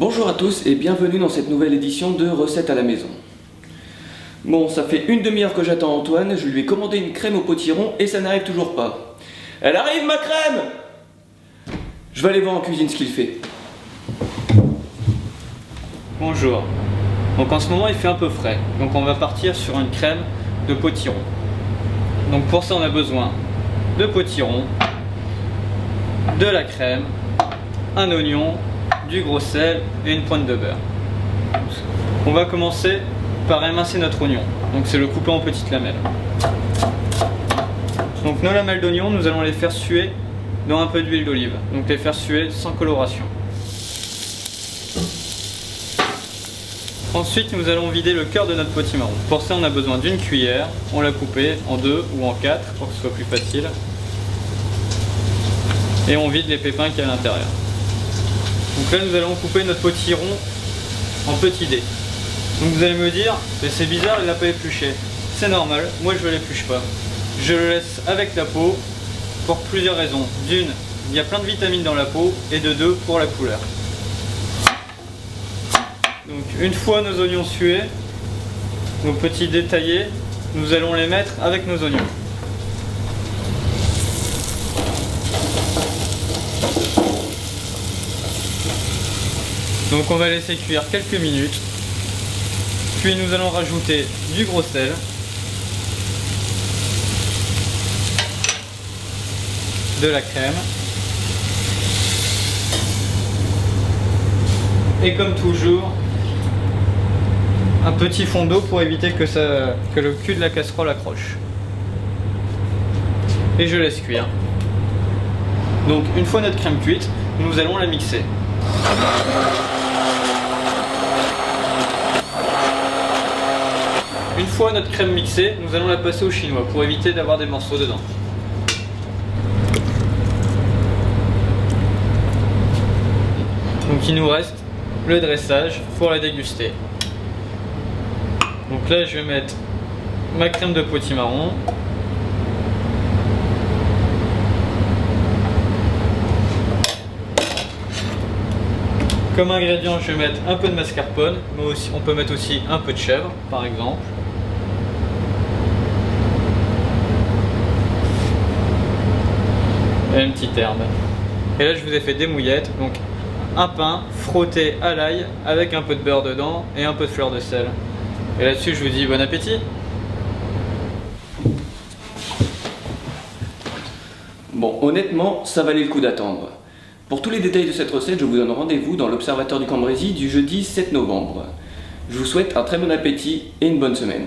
Bonjour à tous et bienvenue dans cette nouvelle édition de Recettes à la maison. Bon, ça fait une demi-heure que j'attends Antoine, je lui ai commandé une crème au potiron et ça n'arrive toujours pas. Elle arrive ma crème! Je vais aller voir en cuisine ce qu'il fait. Bonjour. Donc en ce moment il fait un peu frais, donc on va partir sur une crème de potiron. Donc pour ça on a besoin de potiron, de la crème, un oignon, du gros sel et une pointe de beurre. On va commencer par émincer notre oignon, donc c'est le couper en petites lamelles. Donc nos lamelles d'oignon, nous allons les faire suer dans un peu d'huile d'olive, donc les faire suer sans coloration. Ensuite, nous allons vider le cœur de notre potimarron. Pour ça, on a besoin d'une cuillère. On l'a coupée en 2 ou en 4 pour que ce soit plus facile. Et on vide les pépins qu'il y a à l'intérieur. Donc là, nous allons couper notre potiron en petits dés. Donc vous allez me dire, mais c'est bizarre, il n'a pas épluché. C'est normal, moi je ne l'épluche pas. Je le laisse avec la peau pour plusieurs raisons. D'une, il y a plein de vitamines dans la peau, et de deux, pour la couleur. Donc une fois nos oignons sués, nos petits dés taillés, nous allons les mettre avec nos oignons. Donc on va laisser cuire quelques minutes, puis nous allons rajouter du gros sel, de la crème, et comme toujours, un petit fond d'eau pour éviter que le cul de la casserole accroche. Et je laisse cuire. Donc une fois notre crème cuite, nous allons la mixer. Une fois notre crème mixée, nous allons la passer au chinois pour éviter d'avoir des morceaux dedans. Donc il nous reste le dressage pour la déguster. Donc là je vais mettre ma crème de potimarron. Comme ingrédient je vais mettre un peu de mascarpone, mais aussi, on peut mettre aussi un peu de chèvre par exemple. Et une petite herbe. Et là je vous ai fait des mouillettes, donc un pain frotté à l'ail avec un peu de beurre dedans et un peu de fleur de sel. Et là-dessus je vous dis bon appétit. Bon, honnêtement, ça valait le coup d'attendre. Pour tous les détails de cette recette, je vous donne rendez-vous dans l'Observateur du Cambrésis du jeudi 7 novembre. Je vous souhaite un très bon appétit et une bonne semaine.